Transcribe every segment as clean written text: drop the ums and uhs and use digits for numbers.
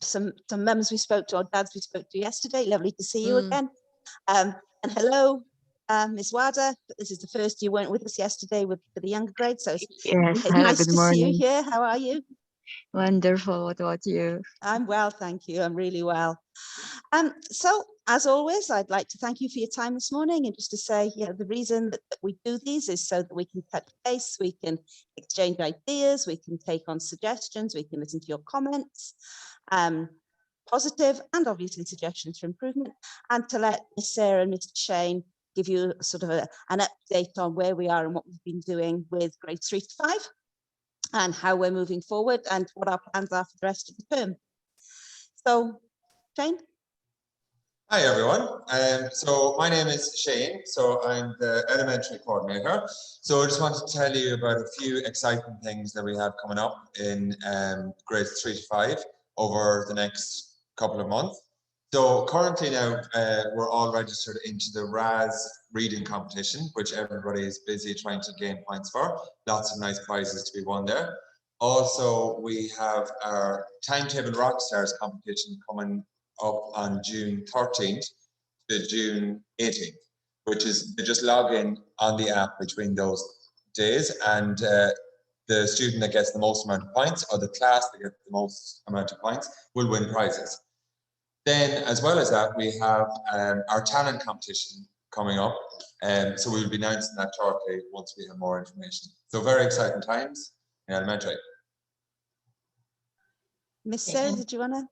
some mums we spoke to, or dads we spoke to yesterday. Lovely to see you again. And hello, Ms. Wada. This is the first you weren't with us yesterday for the younger grades, so Yes, it's hello, nice good to see you morning. here. How are you? Wonderful. What about you? I'm well, thank you. I'm really well. So, as always, I'd like to thank you for your time this morning, and just to say, the reason that we do these is so that we can touch base, we can exchange ideas, we can take on suggestions, we can listen to your comments, positive and obviously suggestions for improvement, and to let Miss Sarah and Mr. Shane give you sort of an update on where we are and what we've been doing with grades 3 to 5 and how we're moving forward and what our plans are for the rest of the term. So, Shane? Hi everyone. So my name is Shane. So I'm the elementary coordinator. So I just wanted to tell you about a few exciting things that we have coming up in grades 3 to 5 over the next couple of months. So currently now we're all registered into the RAS reading competition, which everybody is busy trying to gain points for. Lots of nice prizes to be won there. Also, we have our Timetable Rockstars competition coming up on June 13th to June 18th, which is you just log in on the app between those days, and the student that gets the most amount of points, or the class that gets the most amount of points, will win prizes. Then, as well as that, we have our talent competition coming up, so we'll be announcing that shortly once we have more information. So very exciting times in elementary. Miss Sarah, did you want to?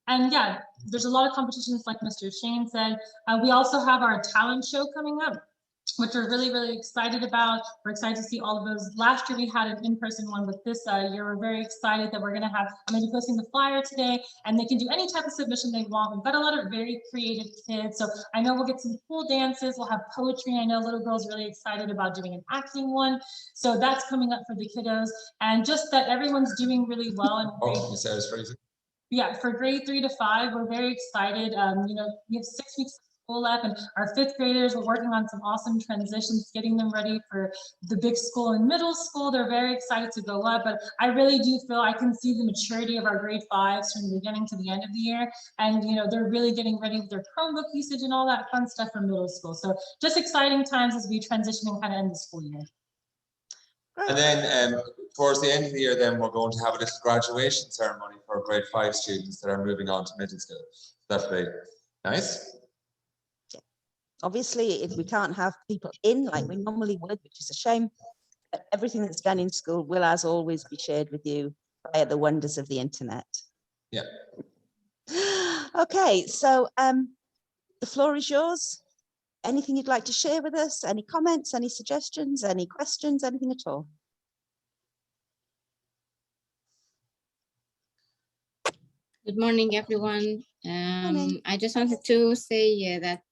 And yeah, there's a lot of competitions, like Mr. Shane said. We also have our talent show coming up, which we're really, really excited about. We're excited to see all of those. Last year we had an in-person one, but this year we're very excited that we're going to have, I'm going to be posting the flyer today, and they can do any type of submission they want. We've got a lot of very creative kids, so I know we'll get some cool dances, we'll have poetry. I know little girls really excited about doing an acting one, so that's coming up for the kiddos. And just that everyone's doing really well. And Miss Sarah's phrasing. Yeah, for grade 3 to 5, we're very excited. You know, we have 6 weeks of school left, and our 5th graders, we're working on some awesome transitions, getting them ready for the big school and middle school. They're very excited to go up, but I really do feel I can see the maturity of our grade 5s from the beginning to the end of the year. And, you know, they're really getting ready with their Chromebook usage and all that fun stuff for middle school. So just exciting times as we transition and kind of end the school year. And then towards the end of the year, then we're going to have a little graduation ceremony for grade 5 students that are moving on to middle school. That'll be nice. Obviously, if we can't have people in like we normally would, which is a shame, everything that's done in school will, as always, be shared with you via the wonders of the internet. Yeah. Okay, so the floor is yours. Anything you'd like to share with us? Any comments, any suggestions, any questions, anything at all? Good morning, everyone. Morning. I just wanted to say that,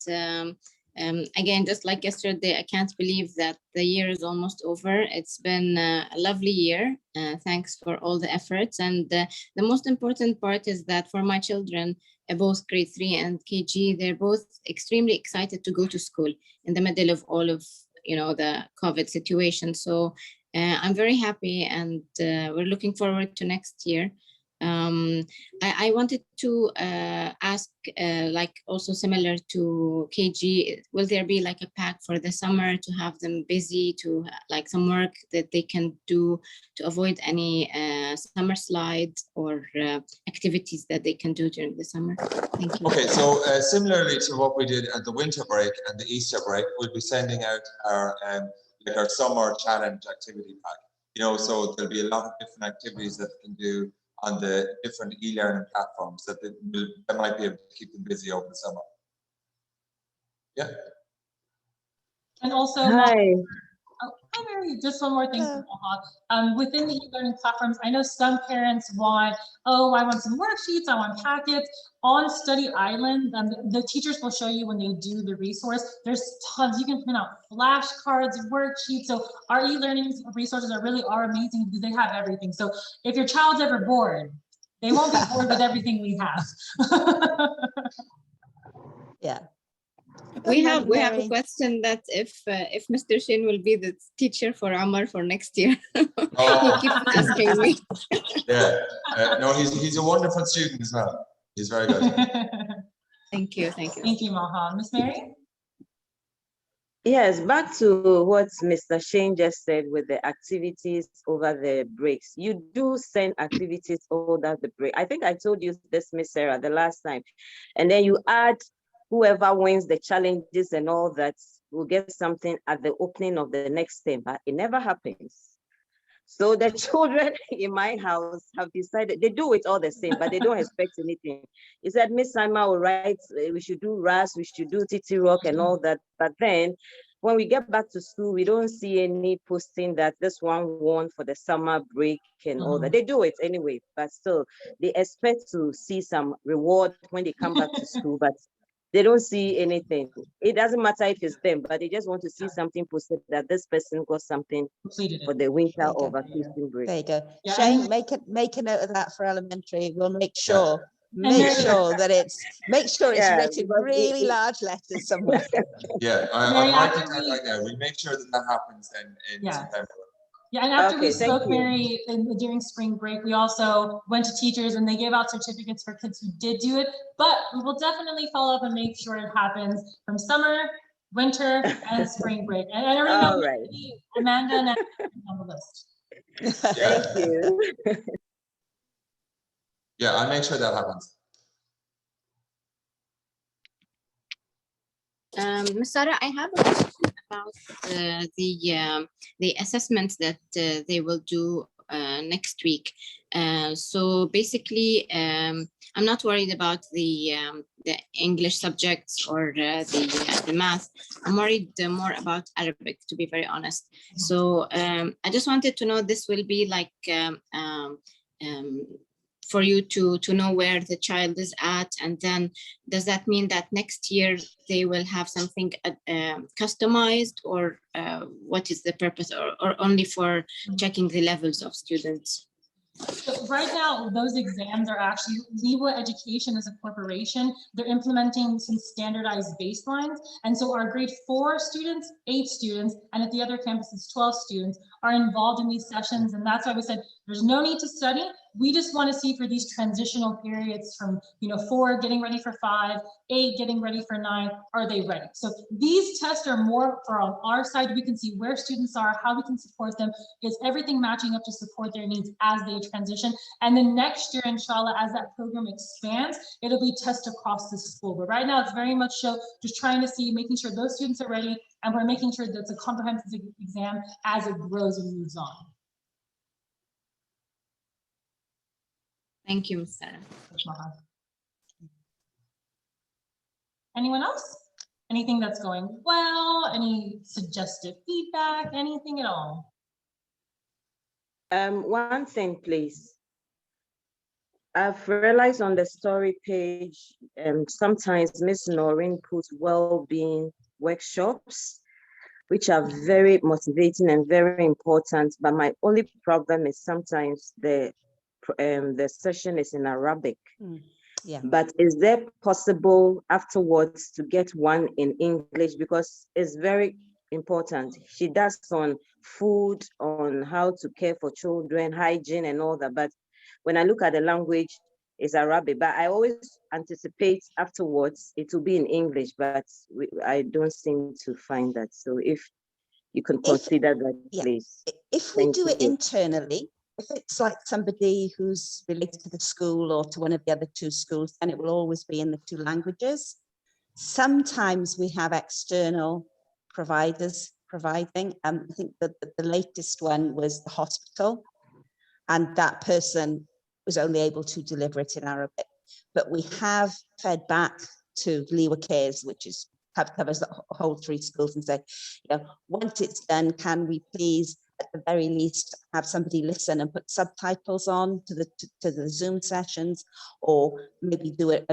again, just like yesterday, I can't believe that the year is almost over. It's been a lovely year. Thanks for all the efforts. And the most important part is that for my children, both grade 3 and KG, they're both extremely excited to go to school in the middle of all of, you know, the COVID situation. So I'm very happy, and we're looking forward to next year. I wanted to ask, like also similar to KG, will there be like a pack for the summer to have them busy, to like some work that they can do to avoid any summer slides or activities that they can do during the summer? Thank you. Okay, so similarly to what we did at the winter break and the Easter break, we'll be sending out our like our summer challenge activity pack. You know, so there'll be a lot of different activities that they can do on the different e-learning platforms that might be able to keep them busy over the summer. Yeah. And also, Hi. hi Mary, just one more thing from Oha. Within the e-learning platforms, I know some parents want, oh, I want some worksheets, I want packets. On Study Island, the teachers will show you when they do the resource. There's tons, you can print out flashcards, worksheets. So our e-learning resources are amazing because they have everything. So if your child's ever bored, they won't be bored with everything we have. Yeah. We Good have morning, a Mary. question that if Mr. Shane will be the teacher for Amar for next year. He Oh, keeps asking me. yeah. No, he's a wonderful student as well. He's very good. Thank you, thank you. Thank you, Maha. Miss Mary? Yes, back to what Mr. Shane just said with the activities over the breaks. You do send activities over the break. I think I told you this, Miss Sarah, the last time. And then you add whoever wins the challenges and all that will get something at the opening of the next term, but it never happens. So the children in my house have decided, they do it all the same, but they don't expect anything. He said, Miss Simon will write, we should do RAS, we should do TT Rock and all that. But then when we get back to school, we don't see any posting that this one won for the summer break and all that. They do it anyway, but still they expect to see some reward when they come back to school, but they don't see anything. It doesn't matter if it's them, but they just want to see something posted that this person got something Completed for it. the winter There you or go. vacation break. There you go. Yeah, Shane, and- make a note of that for elementary. We'll make Yeah. sure. Make Mary- sure that it's Yeah, written because really large letters somewhere. Yeah, Mary, I'm after writing that we- right now. We'll make sure that happens in Yeah. September. Yeah, and after we Okay, thank spoke, you. Mary, during spring break, we also went to teachers and they gave out certificates for kids who did do it. But we will definitely follow up and make sure it happens from summer, winter, and spring break. And I already know All right. Amanda and Anna on the list. Thank you. Yeah, I'll make sure that happens. Ms. Sarah, I have a question about the assessments that they will do next week. So basically, I'm not worried about the English subjects or the math. I'm worried more about Arabic, to be very honest. So I just wanted to know, this will be like for you to know where the child is at, and then does that mean that next year they will have something customized, or what is the purpose, or only for checking the levels of students? So right now, those exams are actually, Liwa Education as a corporation, they're implementing some standardized baselines. And so our grade 4 students, 8 students, and at the other campuses, 12 students are involved in these sessions. And that's why we said, there's no need to study. We just want to see for these transitional periods from, 4 getting ready for 5, 8 getting ready for 9, are they ready? So these tests are more for on our side. We can see where students are, how we can support them. Is everything matching up to support their needs as they transition? And then next year, inshallah, as that program expands, it'll be test across the school. But right now, it's very much so just trying to see, making sure those students are ready, and we're making sure that it's a comprehensive exam as it grows and moves on. Thank you, Ms. Sarah. Anyone else? Anything that's going well? Any suggested feedback? Anything at all? One thing, please. I've realized on the story page, sometimes Miss Noreen puts well-being workshops, which are very motivating and very important. But my only problem is sometimes the session is in Arabic. Yeah. But is there possible afterwards to get one in English, because it's very important? She does on food, on how to care for children, hygiene and all that. But when I look at the language, it's Arabic. But I always anticipate afterwards it will be in English, but I don't seem to find that. So if you can consider that, yeah. please. If we Thank do it you. internally, if it's like somebody who's related to the school or to one of the other 2 schools, then it will always be in the 2 languages. Sometimes we have external providers providing. I think that the latest one was the hospital, and that person was only able to deliver it in Arabic. But we have fed back to Liwa Cares, which covers the whole 3 schools, and say, once it's done, can we please, at the very least, have somebody listen and put subtitles on to the Zoom sessions, or maybe do a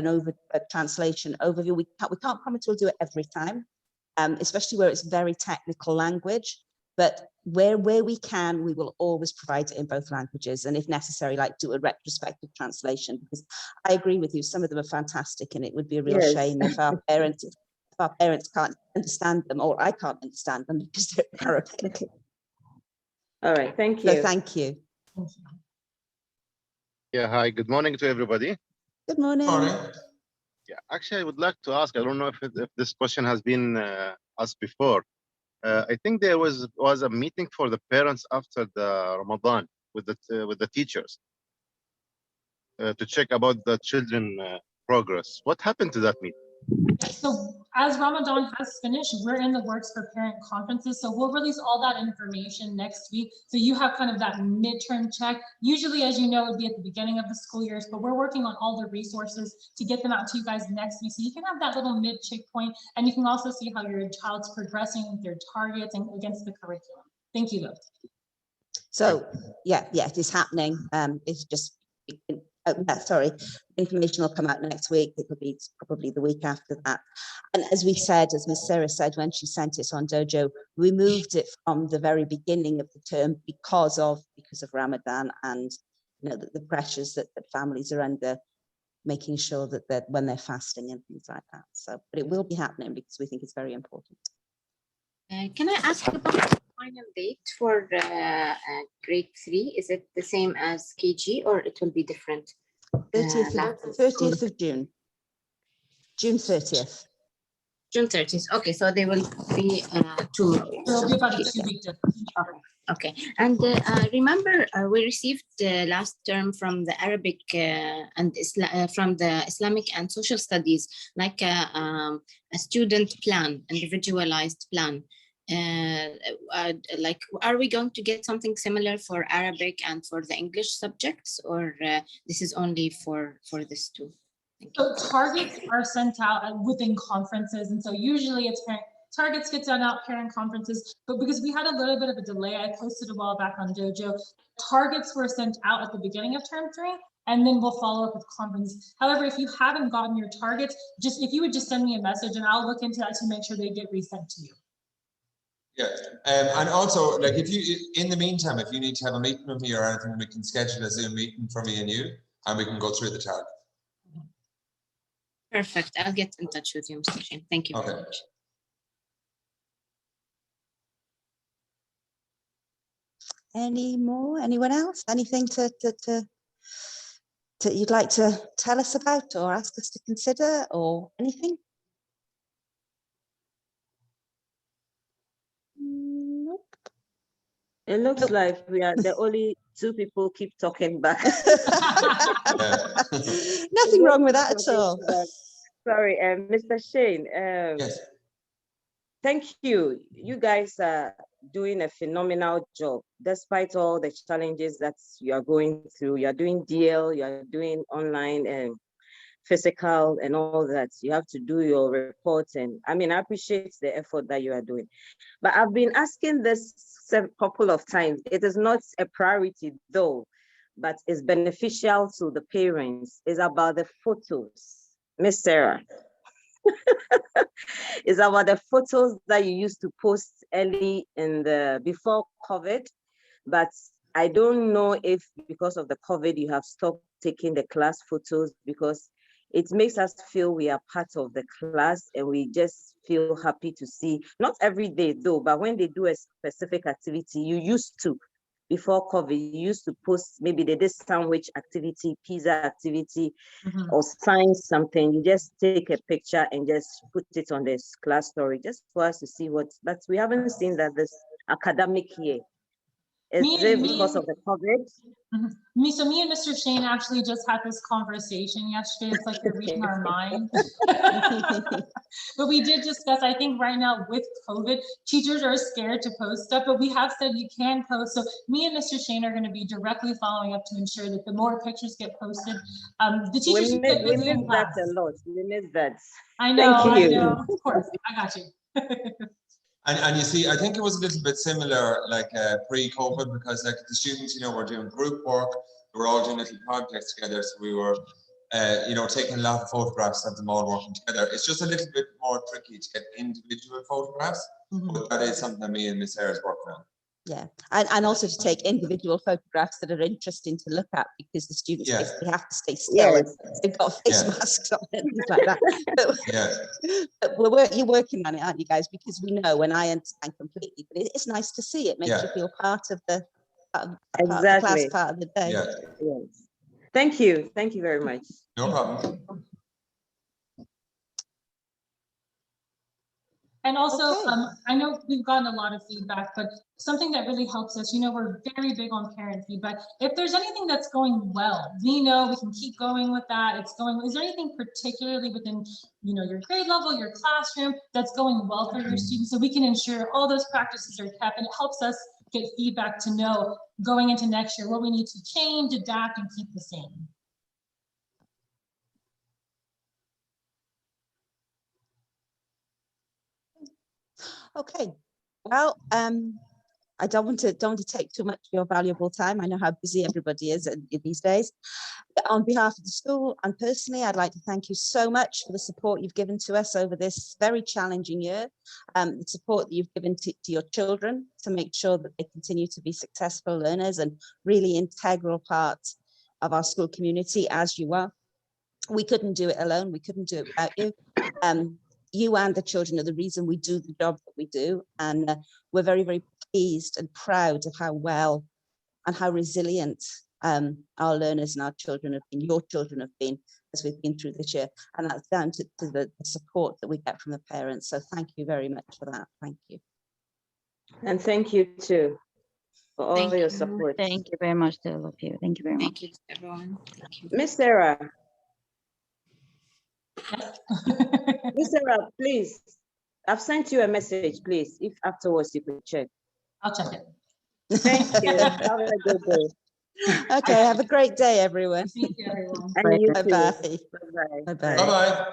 translation overview. We can't promise we'll do it every time, especially where it's very technical language. But where we can, we will always provide it in both languages, and if necessary, like do a retrospective translation. Because I agree with you, some of them are fantastic, and it would be a real Yes. shame if our parents our parents can't understand them, or I can't understand them because they're in Arabic. All right, thank So you. thank you. Yeah, hi, good morning to everybody. Good morning. Morning. Yeah, actually, I would like to ask, I don't know if this question has been asked before. I think there was a meeting for the parents after the Ramadan with the teachers to check about the children progress. What happened to that meeting? So as Ramadan has finished, we're in the works for parent conferences. So we'll release all that information next week. So you have kind of that midterm check. Usually, as you know, it would be at the beginning of the school years, but we're working on all the resources to get them out to you guys next week. So you can have that little mid check point, and you can also see how your child's progressing with their targets and against the curriculum. Thank you, Liv. So yeah, it is happening. It's just, sorry, information will come out next week. It will be probably the week after that. And as we said, as Ms. Sarah said when she sent it on Dojo, we moved it from the very beginning of the term because of Ramadan and the pressures that families are under, making sure that when they're fasting and things like that. So, but it will be happening because we think it's very important. Can I ask about the final date for grade 3? Is it the same as KG or it will be different? 30th of June. June 30th. June 30th. Okay, so they will be 2 There will be about a 2-week difference. Okay, and remember, we received last term from the Arabic and from the Islamic and Social Studies, like a student plan, individualized plan. Like, are we going to get something similar for Arabic and for the English subjects, or this is only for this too? So targets are sent out within conferences, and so usually it's targets get done out parent conferences, but because we had a little bit of a delay, I posted a while back on Dojo, targets were sent out at the beginning of term 3, and then we'll follow up with conferences. However, if you haven't gotten your targets, if you would just send me a message and I'll look into that to make sure they get resent to you. Yeah, and also, like, if you, in the meantime, if you need to have a meeting with me or anything, we can schedule a Zoom meeting for me and you, and we can go through the target. Perfect. I'll get in touch with you, Mr. Shane. Thank you very much. Any more? Anyone else? Anything to you'd like to tell us about or ask us to consider or anything? Nope. It looks like we are the only 2 people keep talking back. Nothing wrong with that at all. Sorry, Mr. Shane. Yes. Thank you. You guys are doing a phenomenal job, despite all the challenges that you are going through. You are doing DL, you are doing online and physical and all that. You have to do your reports, and I mean, I appreciate the effort that you are doing. But I've been asking this a couple of times. It is not a priority though, but it's beneficial to the parents. It's about the photos, Miss Sarah. It's about the photos that you used to post early in before COVID, but I don't know if because of the COVID you have stopped taking the class photos, because it makes us feel we are part of the class and we just feel happy to see, not every day though, but when they do a specific activity, you used to, before COVID, you used to post, maybe they did sandwich activity, pizza activity, or science something. You just take a picture and just put it on this class story, just for us to see what, but we haven't seen that this academic year. Is it because of the COVID? So me and Mr. Shane actually just had this conversation yesterday. It's like they're reading our mind. But we did discuss, I think right now with COVID, teachers are scared to post stuff, but we have said you can post. So me and Mr. Shane are going to be directly following up to ensure that the more pictures get posted, the teachers We get busy miss in class. that a lot. We miss that. I know, Thank you. I know. Of course, I got you. And you see, I think it was a little bit similar, like pre-COVID, because like the students, were doing group work. We were all doing little projects together, so we were, taking a lot of photographs of them all working together. It's just a little bit more tricky to get individual photographs, but that is something me and Miss Sarah's working on. Yeah, and also to take individual photographs that are interesting to look at, because the students Yeah. basically have to stay still. And Yes, they've got face Yeah. masks on and things like that. But, Yeah, you're working on it, aren't you guys? Because we know, and I understand completely, but it's nice to see. It makes Yeah. you feel part of the part of the class, exactly. part of the day. yeah, Yes. Thank you. Thank you very much. no problem. And also, Okay. I know we've gotten a lot of feedback, but something that really helps us, we're very big on parent feedback. If there's anything that's going well, we know we can keep going with that. Is there anything particularly within, your grade level, your classroom that's going well for your students, so we can ensure all those practices are kept, and it helps us get feedback to know going into next year what we need to change, adapt, and keep the same. Okay. Well, I don't want to take too much of your valuable time. I know how busy everybody is these days. But on behalf of the school and personally, I'd like to thank you so much for the support you've given to us over this very challenging year, the support that you've given to your children to make sure that they continue to be successful learners and really integral parts of our school community, as you are. We couldn't do it alone. We couldn't do it without you. You and the children are the reason we do the job that we do. And we're very, very pleased and proud of how well and how resilient our learners and our children have been, your children have been, as we've been through this year. And that's down to the support that we get from the parents. So thank you very much for that. Thank you. And thank you too for all Thank your you. support. Thank you very much to all of you. Thank you very much. Thank you, everyone. Thank you. Miss Sarah, Miss Sarah, please. I've sent you a message, please. If afterwards you could check. I'll check it. Thank you. Have a good day. Okay, have a great day, everyone. Thank you, everyone. And you too. Bye-bye. Bye-bye. Bye-bye. Bye-bye.